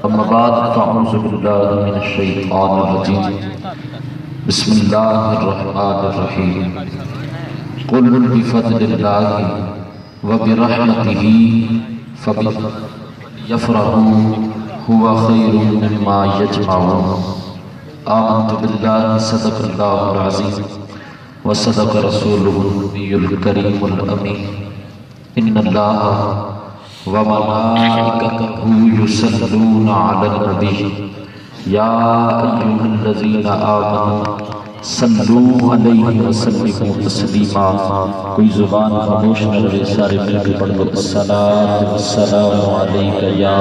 اما بعد فاعوذ باللہ من الشیطان الرجیم بسم اللہ الرحمن الرحیم قل بفضل اللہ وبرحمتہ فبیفرحوا هو خیر مما یجمعون آمنت باللہ صدق اللہ العظیم وصدق رسولہ النبی الکریم الامین ان اللہ وملائکتہ یصلون علی النبی یا ایھا الذین آمنوا صلوا علیہ وسلموا تسلیما۔ کوئی زبان خاموش نہ رہے، سارے مل کے پڑھ لو الصلاۃ والسلام علیک یا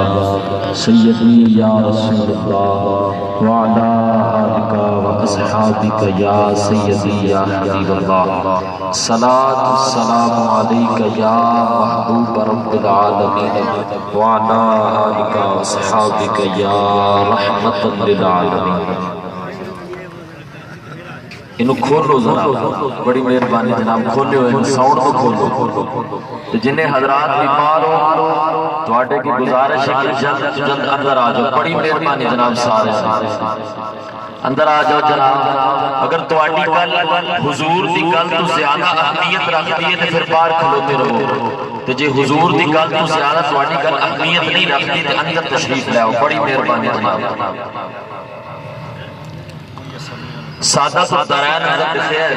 سیدی یا رسول اللہ وعلی آلک واصحابک یا سیدی یا حبیب اللہ۔ صلاۃ والسلام علیک یا محبوب رب العالمین وعلی آلک واصحابک یا رحمت للعالمین۔ انہوں کھولو ذرا، بڑی مہربانی جناب، کھولے ہوئے ساؤنڈ تو کھولو۔ جنہیں حضرات بیمار ہو تو آٹے کی گزارش ہے کہ جلد تو جلد اندر آ جاؤ، بڑی مہربانی جناب، سارے اندر آ جاؤ جناب۔ اگر تو آٹی کل حضور دی کل تو زیادہ اہمیت رکھتی ہے تو پھر باہر کھلوتے رہو، تو جے حضور دی کل تو زیادہ تو آٹی کل اہمیت نہیں رکھتی تو اندر تشریف لے آؤ، بڑی مہربانی جناب۔ سعادت الدارین حضرت خیر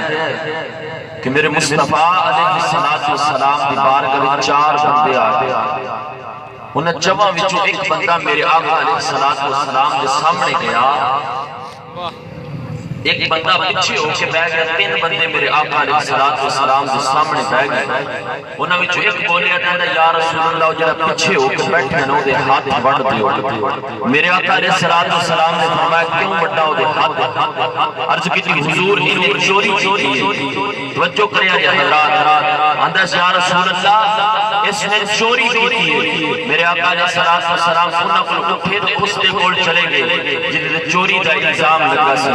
کہ میرے مصطفیٰ علیہ السلام دی بارگاہ میں چار بندے آئے، انہیں جمع وچوں ایک بندہ میرے آقا علیہ السلام کے سامنے گیا، ایک بندہ پیچھے ہو کے بیٹھ گیا، تین بندے میرے آقا علیہ السلام کے سامنے بیٹھ گئے، انہاں وچوں ایک بولیا کہندا یا رسول اللہ جڑا پیچھے ہو کے بیٹھے ہیں دے ہاتھ وڈ دیو۔ میرے آقا علیہ السلام نے فرمایا کیوں وڈا ہو دے ہاتھ؟ عرض کی حضور انہیں چوری کی، توجہ کریا جی حضرات، اندر سے یا رسول اللہ اس نے چوری کی تھی۔ میرے آقا علیہ السلام انہاں کو اٹھے تو اس دے کول چلے گئے جن نے چوری کا الزام لگا سی۔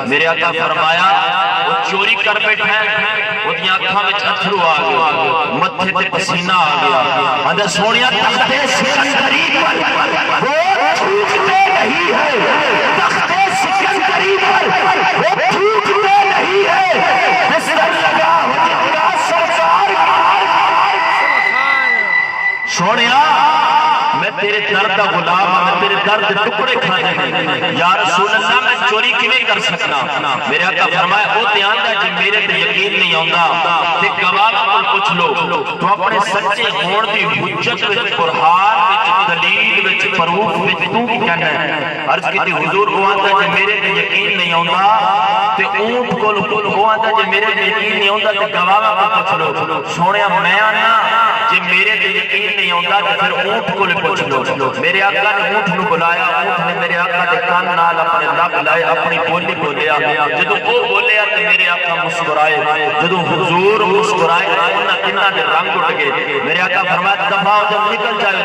میرے آقا فرمایا وہ چوری کر بیٹھا ہے، وہ دی آنکھاں وچ اتھرو آ گیا، متھے تے پسینہ آ گیا، اندر سونیا تخت سکندری پر وہ ٹوٹتے نہیں ہے، تخت سکندری پر وہ ٹوٹتے نہیں ہے، بستر لگا ہوگا سرکار سونیا میں تیرے درد کا غلام ہوں، میں تیرے درد ٹکڑے کھانے ہیں، یا رسول اللہ میں چوری کیویں کر سکنا؟ میرے آقا فرمایا او دھیان دا جے میرے تے یقین نہیں آوندا تے گواہ کول پوچھ لو، تو اپنے سچے ہون دی حجت وچ قرآن وچ دلیل وچ پروف وچ تو کی کہنا ہے؟ عرض کیتی حضور او آندا جے میرے تے یقین نہیں آوندا تے اونٹ کول او آندا جے میرے تے یقین نہیں آوندا تے گواہ کول پوچھ لو۔ سونیا میں آنا جے میرے تے یقین نہیں آوندا تے پھر اونٹ کول پوچھ لو۔ میرے آقا نے اونٹ نو بلایا، اونٹ نے میرے آقا دے کان نال اپنے لب لائے، اپنی بولی بولیا، جدوں وہ بولیا تے میرے آقا مسکرائے، جدوں حضور مسکرائے انہاں تیناں دے رنگ اٹھ گئے۔ میرے آقا فرمایا دفع ہو جب نکل جائے،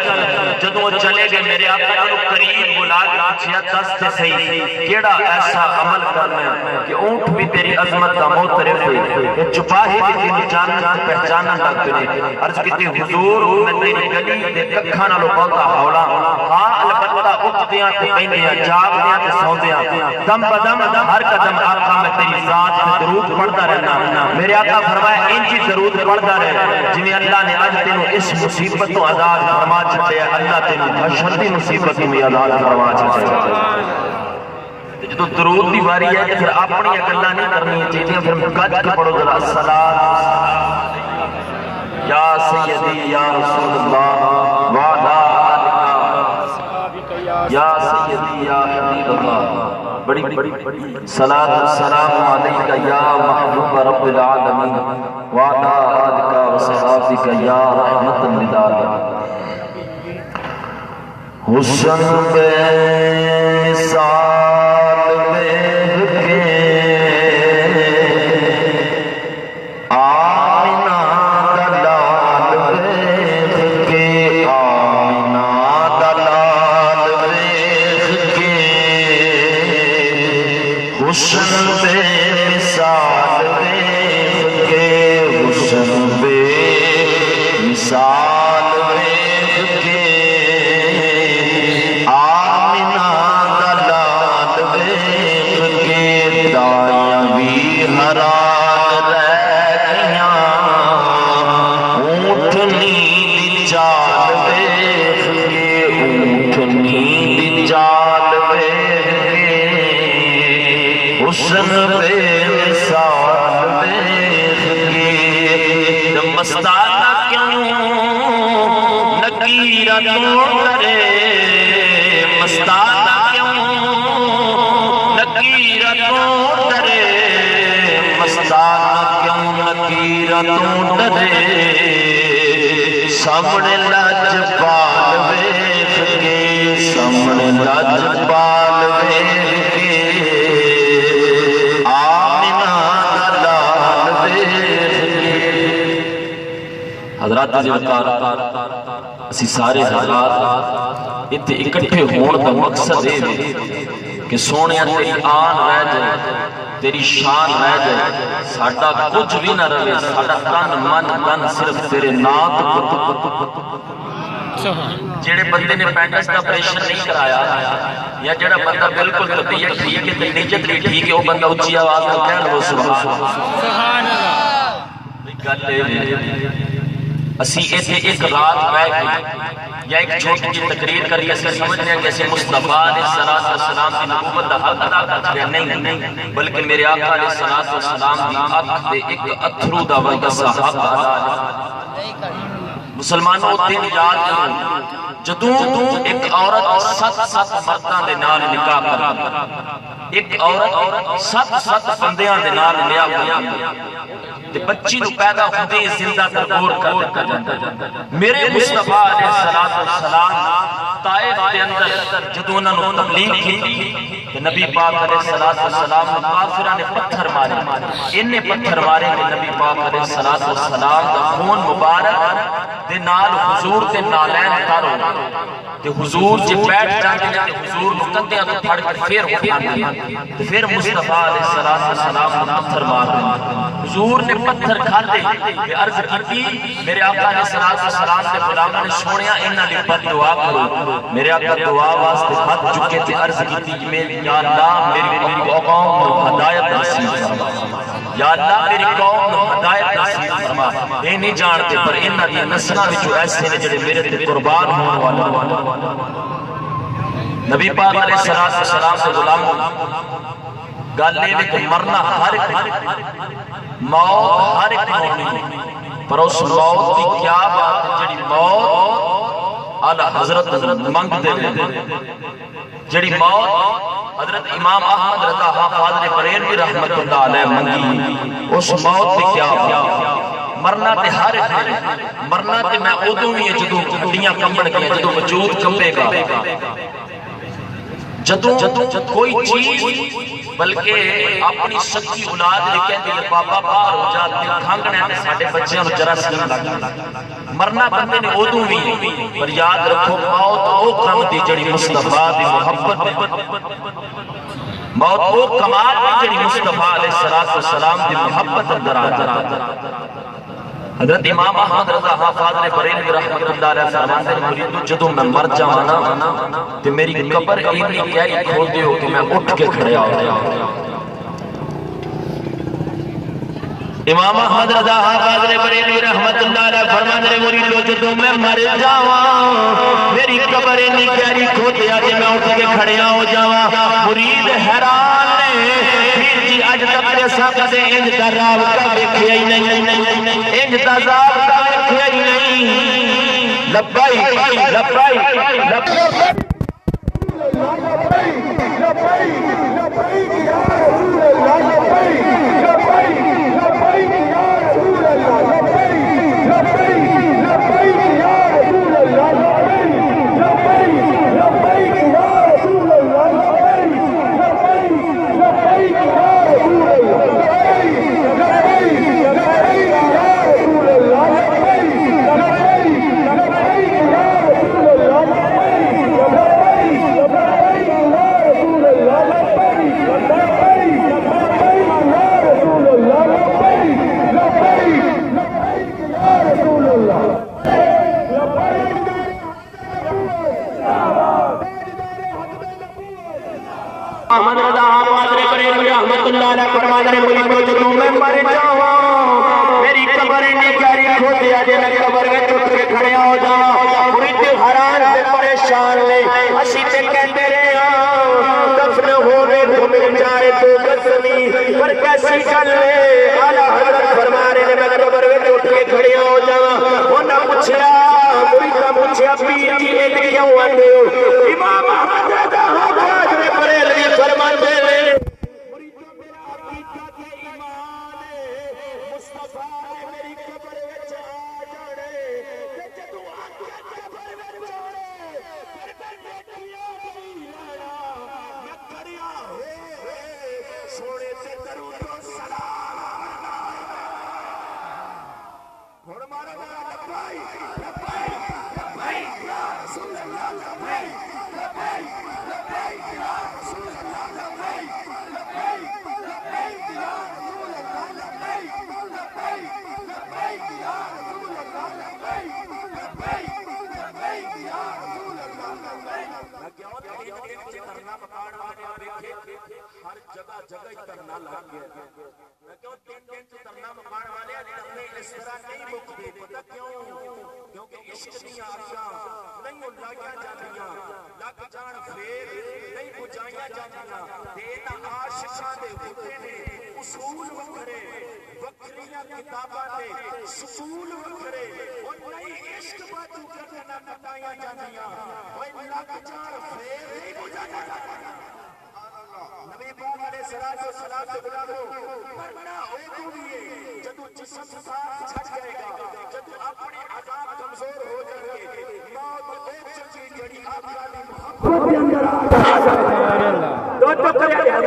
جدوں وہ چلے گئے میرے آقا نے قریب بلا کے پوچھیا دس تے صحیح کیڑا ایسا عمل کرنا ہے کہ اونٹ بھی تیری عظمت کا معترف ہے، یہ چپاہی بھی تیری جانت پہچانن لگ پئے۔ عرض کیتی حضور میں تیری گلی دے ککھاں نالوں بولدا ہولا، ہاں البتہ اٹھدیاں تے پیندیاں، جاگدیاں تے سوندیاں، دم بدم ہر قدم آقا میں تیری ذات تے درود پڑھدا رہنا۔ میرے آقا فرمایا انجی درود پڑھدا رہے جویں اللہ نے اج تینوں اس مصیبت تو آزاد فرما چھڈیا، اللہ تینوں حشر دی مصیبت تو بھی آزاد فرما چھڈیا۔ جدوں درود دی واری ہے تے پھر اپنی گلاں نہیں کرنیاں چاہیے، پھر گج کے پڑھو ذرا الصلاۃ یا سیدی یا رسول اللہ وعلا یا سیدی یا حبیب اللہ، بڑی صلاۃ والسلام علیک یا محبوب رب العالمین وعلا آلک وصحابک یا رحمت للعالمین۔ حسن بے مثال میں کے آمینہ دلال ویکھ کے، آمینہ دلال ویکھ کے، حسن بے مثال ویکھ کے، حسن بے مثال ویکھ کے، آمینہ ایک نیند چال ویکھے حسن بے مثال ویکھے مستانہ کیوں نکیرہ تو ڈرے مستانہ کیوں نکیرہ تو ڈرے مستانہ کیوں نکیرہ تو ڈرے سامنے لاجپال ویکھ کے سامنے لاجپال ویکھ کے آمنہ دا لال ویکھ کے حضرات وقار اسی سارے حضرات اتنے اکٹھے ہون کا مقصد ہے کہ سونیا تیری آن رہ جائے تیری شان رہ جائے ساڑھا کچھ بھی نہ رہے ساڑھا تن من دن صرف تیرے نات جڑے بندے نے پینٹس کا پریشن نہیں کرایا یا جڑا بندہ بالکل طبیعت ٹھیک ہے نیجت بھی ٹھیک ہے وہ بندہ اچھی آواز میں کہہ لو سبحان اللہ اسی ایسے ایک رات بیٹھ یا ایک چھوٹی جی تقریر کر کے سمجھ رہے ہیں کہ ایسے مصطفیٰ علیہ السلام کی نبوت دا حق ادا کر رہے ہیں نہیں بلکہ میرے آقا علیہ السلام کی اکھ دے ایک اتھرو دا وجہ سا حق ادا مسلمانوں دن یاد کرو جدوں ایک عورت سات مرداں دے نال نکاح کر ایک عورت سات بندیاں دے نال نیا ہویا بچی نو پیدا ہوندے زندہ تربور کر دیتا جاتا میرے مصطفیٰ علیہ السلام طائف دے اندر جدوں انہاں نو تبلیغ کی کہ نبی پاک علیہ السلام کافراں نے پتھر مارے انہیں پتھر مارے کہ نبی پاک علیہ السلام دا خون مبارک دے نال حضور تے نالین تارو کہ حضور جے بیٹھ جاندے ہیں کہ حضور نو کندیاں تو پھڑ کے پھر اٹھاندے ہیں پھر مصطفیٰ علیہ السلام نو پتھر مار دے حضور نے پتھر کھاندے کہ عرض کی میرے آقا علیہ السلام نے غلاموں نے سونیا انہاں دی بد دعا کرو میرے آقا دعا واسطے ہاتھ چکے تھے عرض کی یا اللہ میری قوم نو ہدایت نصیب فرما یا اللہ میری قوم نو ہدایت نصیب فرما اے نہیں جانتے پر انہاں دی نسلاں وچ ایسے نے جڑے میرے تے قربان ہون والے نبی پاک علیہ السلام سے غلاموں گل اے کہ مرنا ہر ایک موت ہر ایک ہونی پر اس موت کی کیا بات ہے جڑی موت اعلی حضرت منگ دے جڑی موت حضرت امام احمد رضا حافظ بریلوی رحمت اللہ علیہ منگی اس موت کی کیا بات مرنا تے ہر ایک مرنا تے میں ادوں ہی جدوں ہڈیاں کمبن گیا جدوں وجود کمبے گا جدوں کوئی چیز بلکہ اپنی سچی اولاد نے کہتے ہیں بابا باہر ہو جاتے ہیں کھانگنے ہیں ساڑھے بچیاں جراثیم لگ مرنا بندے نے ادوں بھی پر یاد رکھو موت او کم دی جڑی مصطفیٰ دی محبت موت او کمال دی جڑی مصطفیٰ علیہ السلام دی محبت اندر آتا حضرت امام احمد رضا حافظ بریلوی رحمت اللہ علیہ فرماتے ہیں مریدو جدوں میں مر جاوانا تے میری قبر ایمنی گہری کھول دیو کہ میں اٹھ کے کھڑے آؤں امام احمد رضا حافظ بریلوی رحمت اللہ علیہ فرماتے ہیں مریدو جدوں میں مر جاواں میری قبر ایمنی گہری کھول دیا کہ میں اٹھ کے کھڑے آؤں جاواں مرید حیران نے پھر جی اج تک دے ساکتے انج دا راب کا دیکھیا ہی نہیں انج دا راب کا دیکھیا ہی نہیں لبائی لبائی لبائی احمد رضا حافظ بریلوی رحمت اللہ علیہ فرماتے ہیں مریدو جدوں میں مر جاواں میری قبر نے گہری کھود دیا جے میں قبر وچ اٹھ کے کھڑے ہو جاواں مرید حیران تے پریشان لے اسی تے کہندے رہے ہاں دفن ہونے کو مل جائے تو قسمی پر کیسی گل ہے اعلیٰ حضرت فرما رہے ہیں میں قبر وچ اٹھ کے کھڑیا ہو جاواں انہاں پوچھیا مریداں پوچھیا پیر جی ایں کیوں آندے ہو امام احمد رضا حاج بریلوی فرماندے نے ہر جگہ جگہ ترنا لگ گیا میں کیوں تین دن سے ترنا مکان والے ترنے اس طرح نہیں مکتے پتہ کیوں کیونکہ عشق دیاں آشاں نہیں لائیاں جاندیاں لگ جان پھر نہیں بجائیاں جاندیاں دینا عاشقاں دے ہوتے نے اصول وکھرے وکھریاں کتاباں دے سکول وکھرے اور نہیں عشق باتوں کرنا نتائیاں جاندیاں اور لگ جان پھر نہیں بجائیاں جاندیاں نبی پاک علیہ السلام سے غلامو مرنا ہوئے تو بھی جدو جسم ساتھ چھٹ جائے گا جدو اپنے عذاب کمزور ہو جائے گے موت ایک چکی جڑی آپ کا محبت کے اندر دو چکر ہے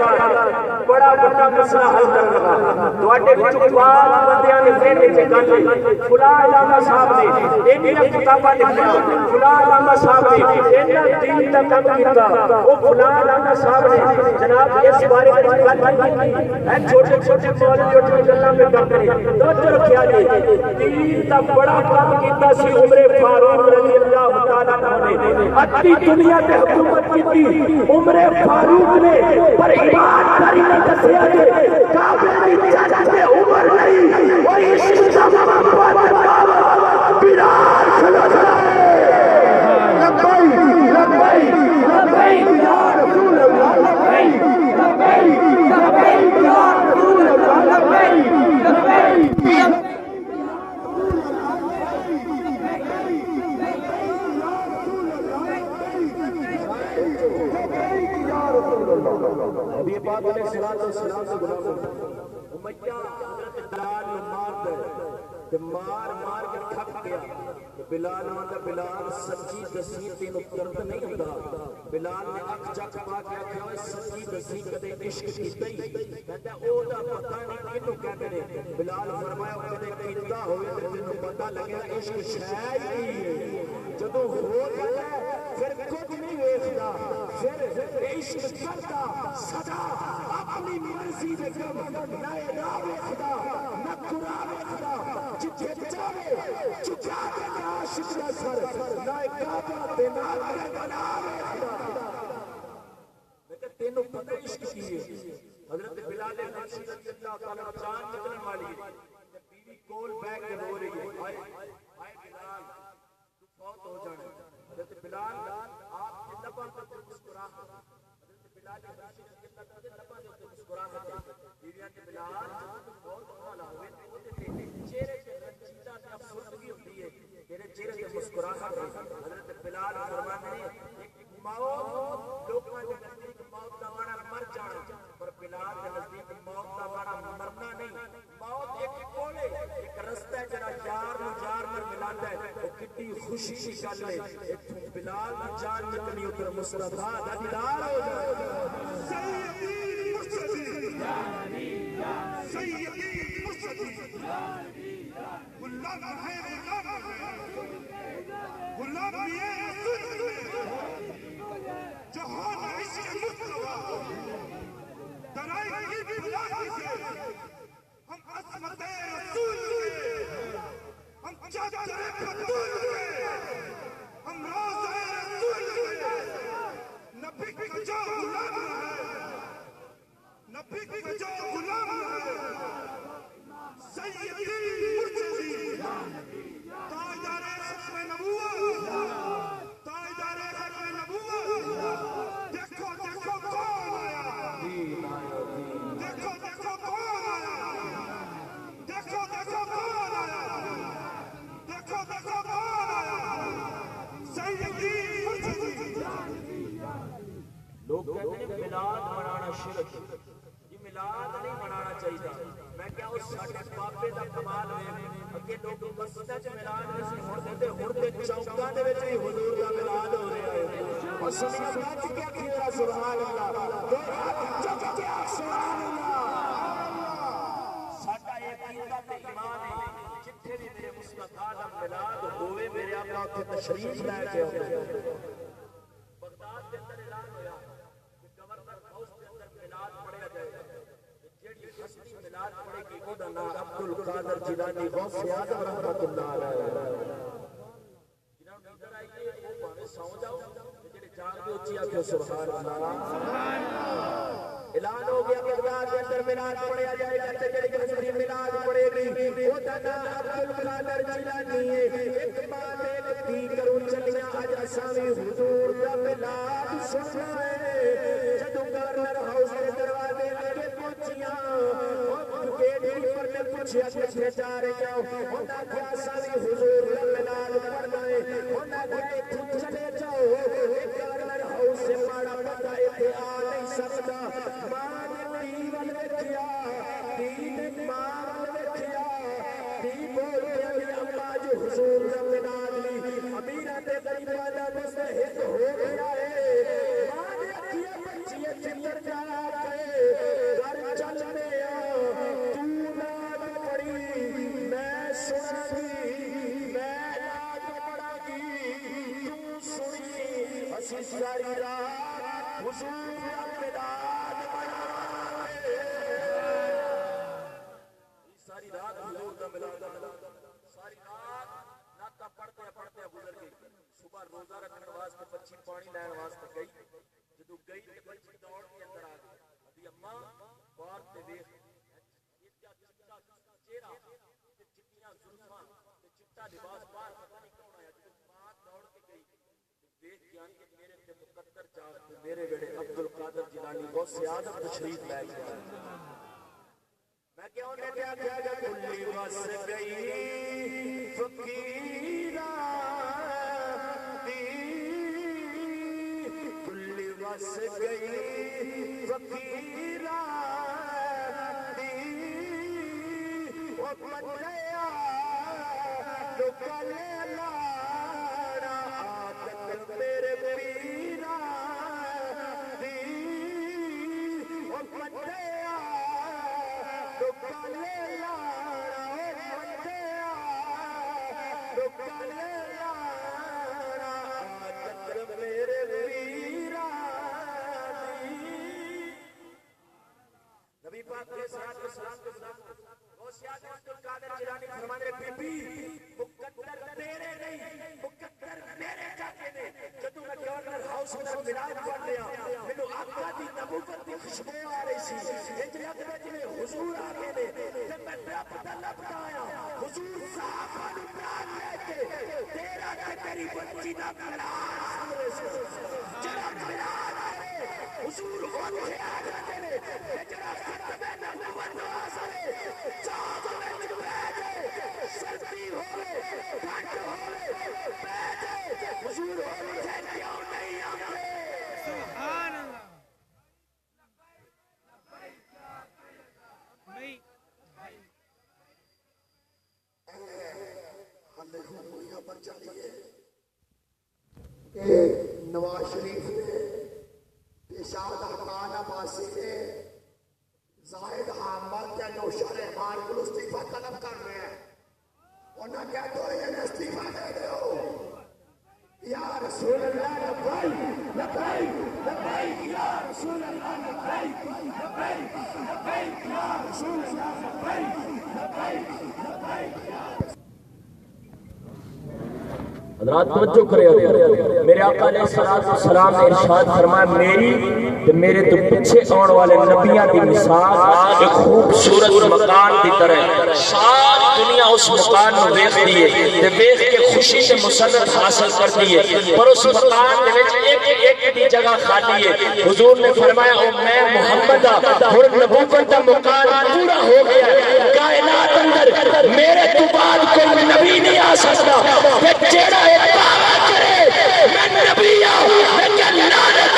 بڑا بڑا مسئلہ حل کر لگا تو اٹھے چکوار بندیاں نے زینے سے گانے فلا علامہ صاحب نے انہی کتابہ لکھیا فلا علامہ صاحب نے انہا دین تک کم کیتا وہ فلا علامہ صاحب نے جناب اس بارے میں بات کی ہے چھوٹے چھوٹے مولوی اٹھ کے اللہ میں کام کرے توجہ رکھیا جی دین کا بڑا کام کیتا سی عمر فاروق رضی اللہ تعالیٰ عنہ نے ادھی دنیا تے حکومت کی عمر فاروق نے پر ایمان داری نے دسیا کہ کعبے دی جنت میں عمر نہیں اور عشق کا محبت بلال کھڑا ہے لبیک لبیک لبیک یا رسول اللہ لبیک لبیک لبیک یا رسول اللہ لبیک لبیک نبی پاک علیہ السلام سے غلام امیہ حضرت بلال نے مار دے کہ مار مار کے کھپ گیا بلال ماندہ بلال سچی دسی تینوں کرد نہیں ہوتا بلال نے اکھ جک پا کے آکھا سچی دسی کدے عشق کیتا ہی کہتا ہے او دا پتہ نہیں کنوں کہتے نے بلال فرمایا کدے کیتا ہوئے تو تینوں پتہ لگے عشق شاید ہی ہے جدو ہو جائے پھر کچھ نہیں ویکھدا پھر عشق کرتا سدا اپنی مرضی دے کم نہ ادا ویکھدا نہ قرآ ویکھدا جتھے جاوے چکا کے عاشق دا سر نہ کعبہ تے نہ بنا ویکھدا لیکن تینوں پتہ عشق کی ہے حضرت بلال حبشی رضی اللہ تعالیٰ جان نکلن والی بیوی کول بیٹھ کے رو رہی ہے ہائے بلال تو فوت ہو جانا حضرت بلال آپ کے لباں پر مسکراہٹ حضرت بلال حبشی رضی اللہ تعالیٰ لباں پر مسکراہٹ بیویاں کے بلال بہت والا ہوئے تے چہرے سے رنجیدہ تے افسردگی ہوتی ہے تیرے چہرے سے مسکراہٹ حضرت بلال فرماتے ہیں موت لوگوں کے نزدیک موت کا معنی مر جانا پر بلال کے نزدیک موت کا معنی مرنا نہیں موت ایک کولے ایک رستہ ہے جڑا یار نو یار نال ملاتا ہے او کتنی خوشی دی گل ہے ایتھوں بلال دی جان نکلی اوپر مصطفیٰ دا دیدار ہو جائے سیدی مرشدی یا نبی یا سیدی مرشدی یا نبی یا غلام ہے غلام ہے جہان عشق مصطفیٰ درائے کی بلادی سے ہم عظمت رسول ہوئے ہم چادر فتول ہوئے ہم روضہ رسول ہوئے نبی کا جو غلام ہے نبی کا جو غلام ہے سیدی مرشدی تاجدار ختم نبوت ملاد منانا شرک جی ملاد نہیں منانا چاہیے میں کیا اس ساڈے بابے دا کمال ہے اگے لوگ مسجداں وچ ملاد نہیں ہوندے تے ہن تے چوکاں دے وچ بھی حضور دا ملاد ہو رہا ہے اور سنیا سچ کیا کیا سبحان اللہ دو ہاتھ چک کے سبحان اللہ ساڈا عقیدہ تے ایمان ہے جتھے بھی میرے مصطفی دا ملاد ہوئے میرے آقا اوتھے تشریف لے کے آتے بغداد دے اندر اعلان ہویا کہ گورنر ہاؤس دے اندر ملاد پڑھیا جائے گا جیڑی ہستی ملاد پڑھے گی او دا نام عبد القادر جیلانی غوث اعظم رحمۃ اللہ علیہ جنہاں نوں نیندر آئی ہے او بھاویں سو جاؤ تے جڑے جاگ کے اونچی آکھو سبحان اللہ اعلان ہو گیا بغداد کے اندر ملاد پڑھیا جائے گا تے جڑی ہستی ملاد پڑھے گی او دا نام عبد القادر جیلانی ہے ایک بات ایک تھی کروں چلیاں اج اساں وی حضور دا ملاد سننا ہے جدوں گورنر ہاؤس دے دروازے اگے پہنچیاں او گیٹ کیپر نے پوچھیا کتھے جا رہے ہو انہاں کہیا اساں وی حضور دا ملاد پڑھنا ہے انہاں کہیا ایتھوں چلے جاؤ گورنر ہاؤس سے ماڑا بندہ ایتھے آ نہیں سکدا ماں نے ٹی ول ویکھیا ٹی نے ماں ول ویکھیا ٹی بول کے اماں جو حضور دا ملاد لی امیراں تے غریباں دا مستحق ہو گیا ہے ماں نے اکھیاں بچی چتر جا کے گھر چلنے تو ناد پڑی میں سنا گی میں ناد پڑھا گی تو سنی اسی ساری رات حضور دا ملاد مناواں ساری رات حضور دا ملاد ساری رات ناتا پڑھتے پڑھتے گزر گئی صبح روزہ رکھنے واسطے بچی پانی لین واسطے گئی جدوں گئی تے بچی دوڑ کے اندر آ گئی ابھی اماں باہر تے ویکھ اتنا چٹا چہرہ تے چٹیاں زلفاں تے چٹا لباس باہر پتہ نہیں کون آیا جدوں ماں دوڑ کے گئی دیکھ کے آن کے میرے تے مقدر چاہ میرے ویڑے عبد القادر جیلانی غوث اعظم تشریف لے گیا میں کیا انہیں کیا کہا گا کلی بس گئی فقیران دی کلی بس گئی فقیران دی وہ بچیا تو کلے لاڑا آدت میرے پیران دی وہ بچیا تو کلے لاڑا بچیا تو کلے لاڑا آدت میرے پیران دی نبی پاک علیہ الصلوۃ والسلام کے سلام غوث اعظم عبد القادر جیلانی فرماتے ہیں بی بی مقدر تیرے نہیں مقدر میرے چاہتے نے جدوں میں گورنر ہاؤس میں ملاد پڑھ لیا مینوں آقا دی نبوت دی خوشبو آ رہی سی انج لگدا جویں حضور آ گئے نے تے میں رب دا لبدا آیا حضور صاحب نوں پران لے کے تیرا تے تیری بچی دا ملاد جڑا ملاد آئے حضور اوتھے آ جاندے نے تے جڑا ختم نبوت واسطے چاہ وچ بیٹھے سردی ہوے ٹھنڈ ہوے بیٹھے حضور اوتھے کیوں نہیں آندے سبحان اللہ بھائی ہمیں ہویا پر چلیے کہ نواز شریف نے پیشاد حکمان عباسی نے زاہد حامد کے نوشہر احمد کو استعفیٰ طلب کر رہے ہیں انہوں کیا تو یہ استعفیٰ دے دے ہو یا رسول اللہ لبیک لبیک لبیک یا رسول اللہ لبیک لبیک لبیک یا رسول اللہ لبیک لبیک لبیک حضرات توجہ کرے میرے آقا علیہ السلام نے ارشاد فرمایا میری تے میرے تو پیچھے آنے والے نبیوں کی مثال ایک خوبصورت مکان کی طرح ساری دنیا اس مکان کو دیکھتی ہے تے دیکھ کے خوشی سے مسرت حاصل کرتی ہے پر اس مکان دے وچ ایک ایک دی جگہ خالی ہے حضور نے فرمایا او میں محمد ہن نبوت دا مکان پورا ہو گیا ہے کائنات اندر میرے تو بعد کوئی نبی نہیں آ سکتا تے جیڑا دعویٰ کرے میں نبی آؤں لیکن لعنت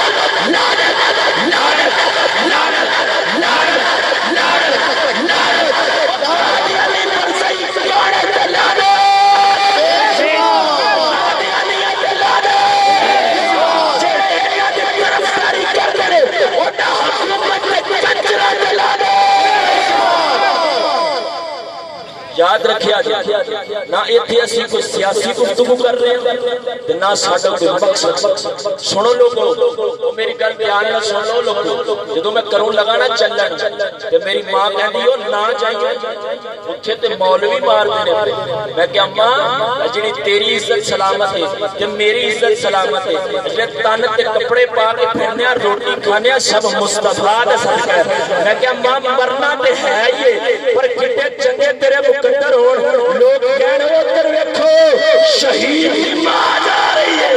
رکھیا جائے نہ ایتھے اسی کوئی سیاسی گفتگو کر رہے ہیں تے نہ ساڈا کوئی مقصد سنو لوگو میری گل دھیان نال سن لو لوگو جدوں میں کروں لگا نا چلن تے میری ماں کہندی او نہ جائیے اوتھے تے مولوی مار دے میں کہ اماں جڑی تیری عزت سلامت ہے تے میری عزت سلامت ہے جے تن تے کپڑے پا کے پھرنے روٹی کھانے سب مصطفیٰ دا صدقہ ہے میں کہ اماں مرنا تے ہے یہ پر کتے چنگے تیرے مقدر ہون لوگ کہن ادھر ویکھو شہید دی ماں جا رہی ہے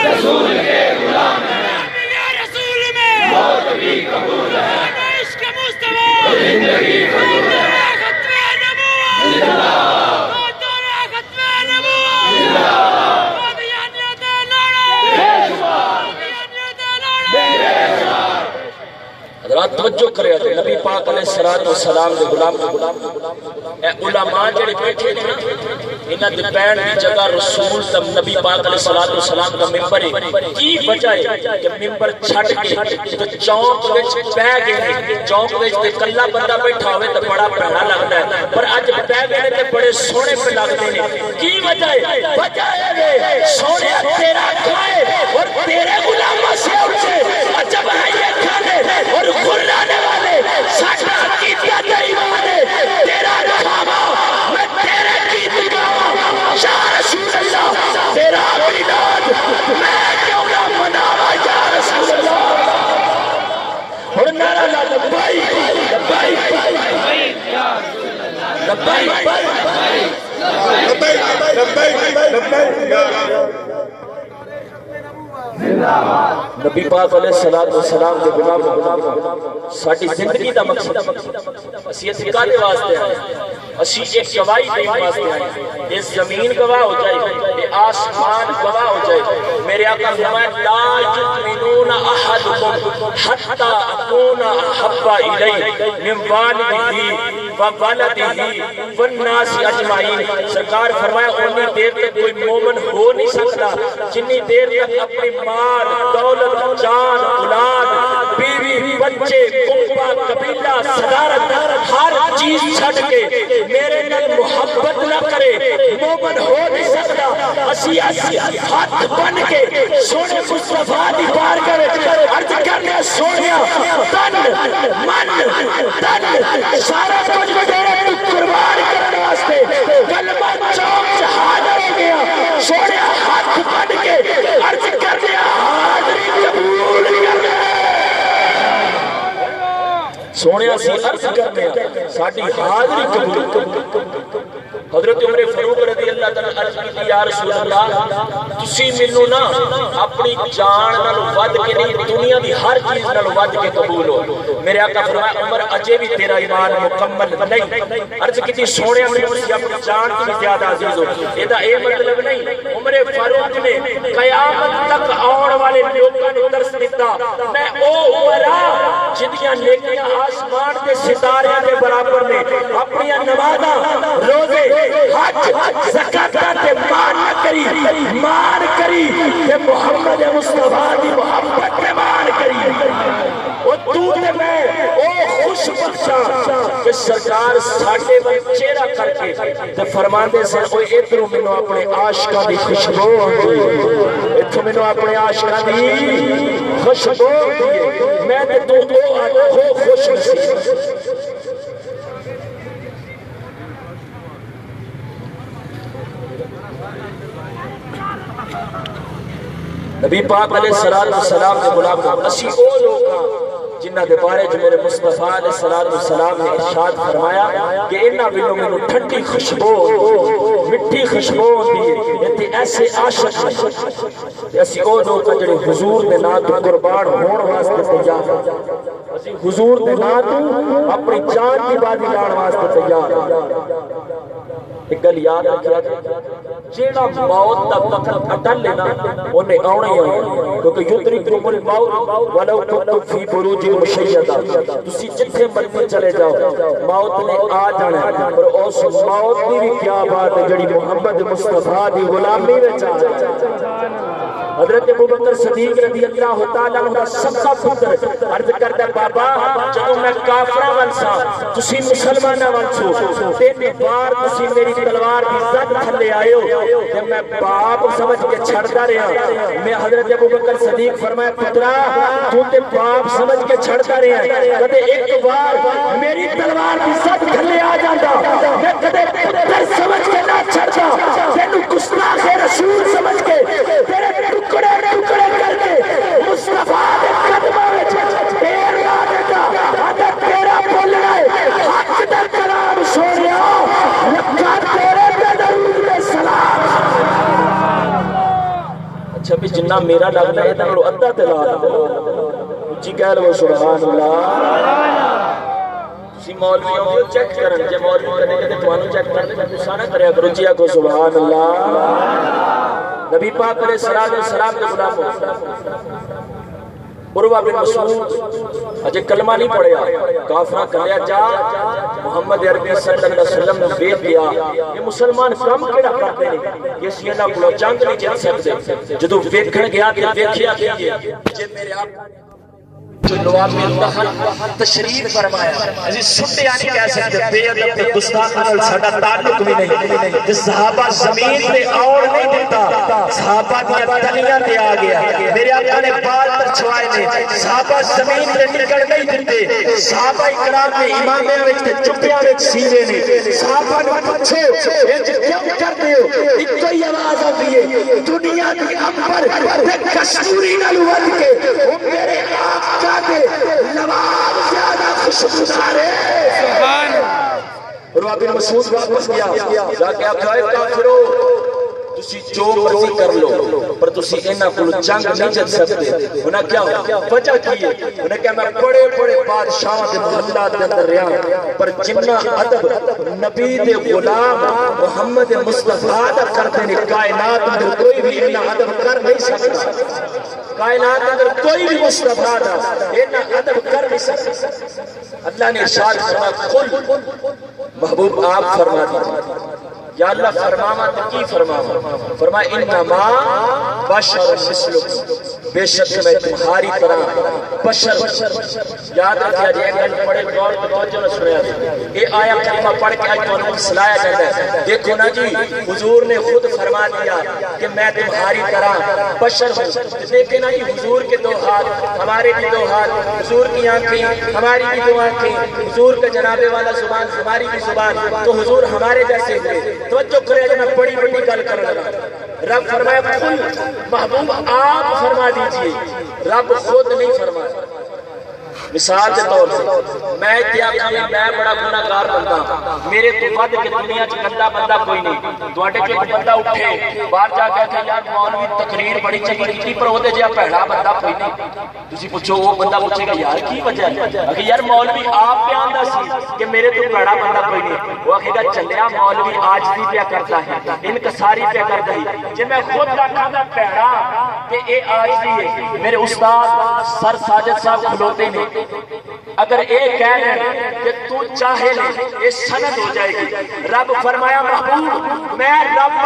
رسول کے غلام ہے رسول میں موت بھی قبول ہے عشق مصطفیٰ زندگی قبول ہے ختم نبوت زندہ ختم نبوت زندہ قادیانیت لڑے بے شمار حضرات توجہ کرے نبی پاک علیہ الصلوۃ والسلام دے غلام اے علماء جڑے بیٹھے نے انہاں دے پین دی جگہ رسول تے نبی پاک علیہ الصلوۃ والسلام دا ممبر ہے کی وجہ ہے کہ ممبر چھڈ کے تے چوک وچ بیٹھ گئے چوک وچ تے کلا بندہ بیٹھا ہوے تے بڑا بھڑا لگدا ہے پر اج بیٹھ گئے تے بڑے سونے پہ لگدے نے کی وجہ ہے سونے تیرا کھائے اور تیرے غلاماں سے اٹھے عجب ہے یہ کھانے اور غلانے والے سچا عقیدہ ایمان ہے تیرا کھاوا میں تیرے کی دکھاوا یا رسول اللہ تیرا میلاد میں کیوں نہ مناوا یا رسول اللہ اور نعرہ لا لبیک لبیک لبیک نبی پاک علیہ الصلوۃ والسلام دے غلام ساڈی زندگی دا مقصد اسی اس کالے واسطے ہیں اسی ایک گواہی دین واسطے ہیں یہ زمین گواہ ہو جائے یہ آسمان گواہ ہو جائے میرے آقا فرمایا لا یؤمنون احدکم حتی اکون احب الیہ من والدہ وولدہ والناس اجمعین سرکار فرمایا اتنی دیر تک کوئی مومن ہو نہیں سکتا جتنی دیر تک اپنی مال دولت جان اولاد بیوی بچے کنبہ قبیلہ صدارت ہر چیز چھڈ کے میرے نال محبت نہ کرے مومن ہو نہیں سکتا اسی ہاتھ بن کے سونے مصطفیٰ دی بارگاہ وچ عرض کرنے سونیا تن من تن سارا کچھ تیرے تو قربان کرنے واسطے کلمہ چوک سے حاضر ہو گیا سونے ہاتھ بن کے عرض کرنے حاضری قبول کرنے سونے سی عرض کرنے ساڈی حاضری قبول حضرت عمر فاروق رضی اللہ تعالی عرض کی یا رسول اللہ تسی مینوں نا اپنی جان نال ود کے نہیں دنیا دی ہر چیز نال ود کے قبول ہو میرے آقا فرمایا عمر اجے بھی تیرا ایمان مکمل نہیں عرض کی سونے مینوں اپنی جان سے زیادہ عزیز ہو ایدا اے مطلب نہیں عمر فاروق نے قیامت تک آਉਣ والے لوکاں نوں درس دیتا میں او عمر جدیاں نیکیاں آسمان دے ستارے دے برابر نے اپنی نمازاں روزے حج زکات تے مان کری تے محمد مصطفیٰ دی محبت تے مان کری او تو تے میں او خوش بخشا کہ سرکار ساڈے ول چہرہ کر کے تے فرماندے سن او ادھروں مینوں اپنے عاشقاں دی خوشبو آندی ایتھوں مینوں اپنے عاشقاں دی خوشبو آندی میں تے تو خوش نصیب نبی پاک علیہ السلام کے غلام اسی او لوگ جنہ دے بارے جو میرے مصطفیٰ علیہ السلام نے ارشاد فرمایا کہ انہاں وچوں مینوں ٹھنڈی خوشبو مٹھی خوشبو ہوندی ہے تے ایسے عاشق اسی او لوگ جڑے حضور دے نام تے قربان ہون واسطے تیار اسی حضور دے نام تے اپنی جان دی بازی لاؤن واسطے تیار ایک گل یاد رکھیا جیڑا موت دا وقت اٹل لینا انہیں آنے آنے کیونکہ یدرککم الموت ولو کنتم فی بروج مشیدہ تسی جتھے مرضی چلے جاؤ موت نے آ جانا اور اس موت دی بھی کیا بات ہے جڑی محمد مصطفیٰ دی غلامی میں چاہتا حضرت ابوبکر صدیق رضی اللہ تعالیٰ عنہ سب کا پتر عرض کرتا بابا جب میں کافرہ ونسا تسی مسلمانہ ونسو تین بار تسی میری تلوار کی زد تھلے آئے ہو کہ میں باپ سمجھ کے چھڑتا رہا میں حضرت ابوبکر صدیق فرمایا پترا تو تے باپ سمجھ کے چھڑتا رہا کدے ایک بار میری تلوار کی زد تھلے آ جاتا میں کدے پتر سمجھ کے نہ چھڑتا تینو گستاخ رسول سمجھ کے تیرے ٹکڑے ٹکڑے کر کے مصطفیٰ دے قدموں وچ تیر لا دیتا اگر تیرا بولنا ہے حق دا کلام سنیا لکھا تیرے تے درود دے سلام اچھا بھی جنہ میرا لگنا ہے تے ادھا تے لا اچھی کہہ لو سبحان اللہ تسی مولوی ہو چیک کرن جے مولوی کدے کدے تانوں چیک کرنے تے غصہ نہ کریا کرو جی آکھو سبحان اللہ نبی پاک علیہ السلام کے غلام عروہ بن مسعود اجے کلمہ نہیں پڑھیا کافرہ کہیا جا محمد عربی صلی اللہ علیہ وسلم نے بیعت دیا یہ مسلمان کم کیڑا کرتے ہیں یہ سینہ کو جنگ نہیں جیت سکتے جدوں ویکھن گیا تے ویکھیا کہ جے میرے آپ نواب انتخاب تشریف فرمایا اسی سٹیا نہیں کہہ سکتے بے ادب تے گستاخ نال ساڈا تعلق بھی نہیں تے صحابہ زمین تے اور نہیں دیتا صحابہ دی تلیاں تے آ گیا میرے آقا نے بال پر چھوائے نے صحابہ زمین تے نکل نہیں دیتے صحابہ کرام نے امامے وچ تے چپیاں وچ سینے نے صحابہ نے پوچھے انج کیوں کردے ہو ایک ہی آواز آتی ہے دنیا دی امبر تے کستوری نال ود کے او میرے آقا لباب زیادہ خوشبودار ہے سبحان عروہ بن مسعود واپس گیا جا کے آقا ہے کافرو تسی جو مرضی کر لو پر تسی انہاں کول جنگ نہیں جیت سکتے انہاں کیا وجہ کی ہے انہاں کہا میں بڑے بڑے بادشاہاں دے محلہ دے اندر رہا پر جنہ ادب نبی دے غلام محمد مصطفیٰ دا کرتے ہیں کائنات میں کوئی بھی انہاں ادب کر نہیں سکتا کائنات اگر کوئی بھی مصطفیٰ دا انہاں ادب کر نہیں سکتا اللہ نے ارشاد فرمایا قل محبوب آپ فرما دیجئے یا اللہ فرماما تو کی فرماما فرمایا انما بشر مثلکم بے شک میں تمہاری طرح بشر یاد رکھیا جائے گا بڑے دور توجہ نہ سنیا یہ آیا کلمہ پڑھ کے آج تو انہوں سلایا جاتا ہے دیکھو نا جی حضور نے خود فرما دیا کہ میں تمہاری طرح بشر ہوں دیکھیں نا جی حضور کے دو ہاتھ ہمارے بھی دو ہاتھ حضور کی آنکھیں ہماری بھی دو آنکھیں حضور کا جنابے والا زبان ہماری بھی زبان تو حضور ہمارے جیسے ہوئے توجہ کرے جو میں بڑی بڑی گل کر لگا رب فرمایا قل محبوب آپ فرما دیجئے رب خود نہیں فرمایا مثال کے طور سے میں کیا کہ میں بڑا گناہگار بندہ میرے تو ود کہ دنیا چ گندا بندہ کوئی نہیں تواڈے چ ایک بندہ اٹھے باہر جا کے کہ یار مولوی تقریر بڑی چنگی کیتی پر اودے جا پہلا بندہ کوئی نہیں تسی پوچھو وہ بندہ پوچھے گا یار کی وجہ ہے کہ یار مولوی آپ بیاندا سی کہ میرے تو بڑا بندہ کوئی نہیں وہ کہے گا چلیا مولوی آج بھی پیا کرتا ہے انکساری پیا کرتا ہے جے میں خود رکھاں گا پہلا کہ اے آج بھی ہے میرے استاد سر ساجد صاحب کھلوتے ہیں اگر ایک کہہ رہے کہ تو چاہے لے یہ سند ہو جائے گی رب فرمایا محبوب میں رب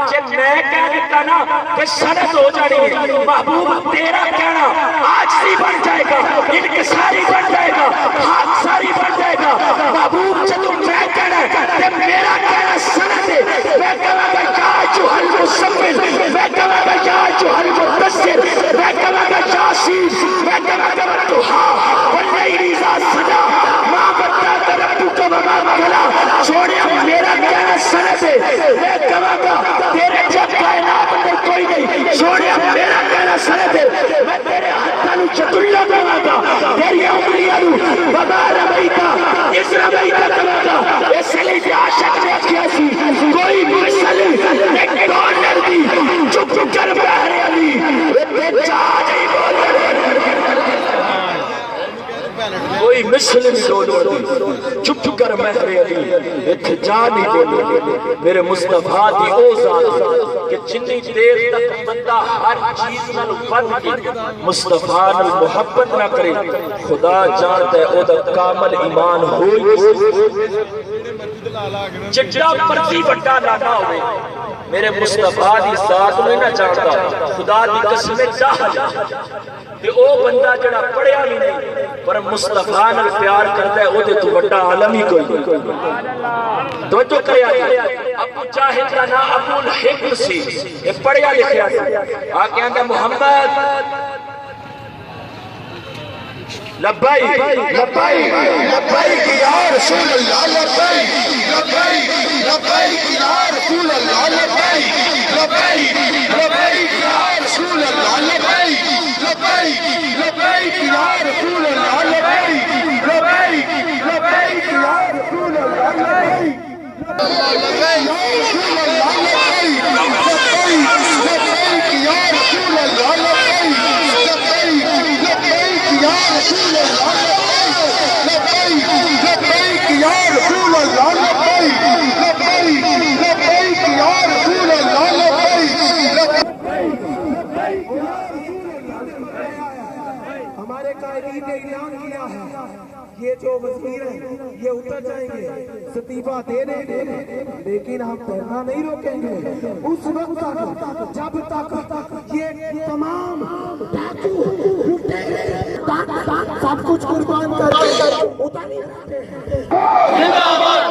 کہ میں کہہ دیتا نا کہ سند ہو جائے گی محبوب تیرا کہنا آج سی بن جائے گا انکساری بن جائے گا ہاتھ ساری بن جائے گا محبوب جدو میں کہنا کہ میرا کہنا سند ہے میں کہنا کہ یا جوہل مسمل میں کہنا کہ یا جوہل مدثر میں کہنا کہ یاسین میں کہنا کہ توحا واللیل اذا سجا ما ودعک ربک وما قلی چھوڑیا میرا کہنا سند ہے میں کہنا کہ تیرے جب کائنات میں کوئی نہیں چھوڑیا میرا کہنا سند ہے میں تیرے ہاتھاں نوں چتلا کہاں گا تیری انگلیاں نوں وما رمیتا اس رمیتا کہاں گا اس لیے عاشق نے کیا سی کوئی مسلم ایک ڈالر دی چپ کر بہر علی تے جا نہیں بول کوئی کوئی مثل نہیں ڈولو چپ کر مہر علی اتھ جا نہیں بولو میرے مصطفیٰ دی او ذات کہ جنی دیر تک بندہ ہر چیز نال بن کے مصطفیٰ نال محبت نہ کرے خدا جانتا ہے او دا کامل ایمان ہوئی چٹا پرتی بٹا لانا ہوئے میرے مصطفیٰ دی ذات میں نہ جانتا خدا دی قسم جاہل کہ او بندہ جڑا پڑھیا بھی نہیں پر مصطفیٰ نال پیار کرتا ہے او دے تو بڑا عالم ہی کوئی تو جو کریا ابو جاہل کا نام ابو الحکم سی یہ پڑھیا لکھیا سی آکے آندہ محمد لبائی لبائی لبائی یا رسول اللہ لبائی لبائی لبائی یا رسول اللہ لبائی لبائی لبائی یا رسول اللہ لبائی لبائی لبائی یا رسول اللہ لبائی لبائی لبائی یا رسول اللہ لبائی لبائی رسول اللہ لبائی لبائی لبائی یا رسول اللہ لبائی لبائی لبائی یا رسول اللہ لبائی لبائی یا رسول اللہ لبائی لبائی لبائی یا رسول اللہ لبائی ہمارے قائدین نے اعلان کیا ہے یہ جو وزیر ہیں یہ اتر جائیں گے استعفیٰ دے دیں گے لیکن ہم دھرنا نہیں روکیں گے اس وقت تک جب تک یہ تمام ڈاکو سب کچھ قربان کر کے اتر نہیں رہتے ہیں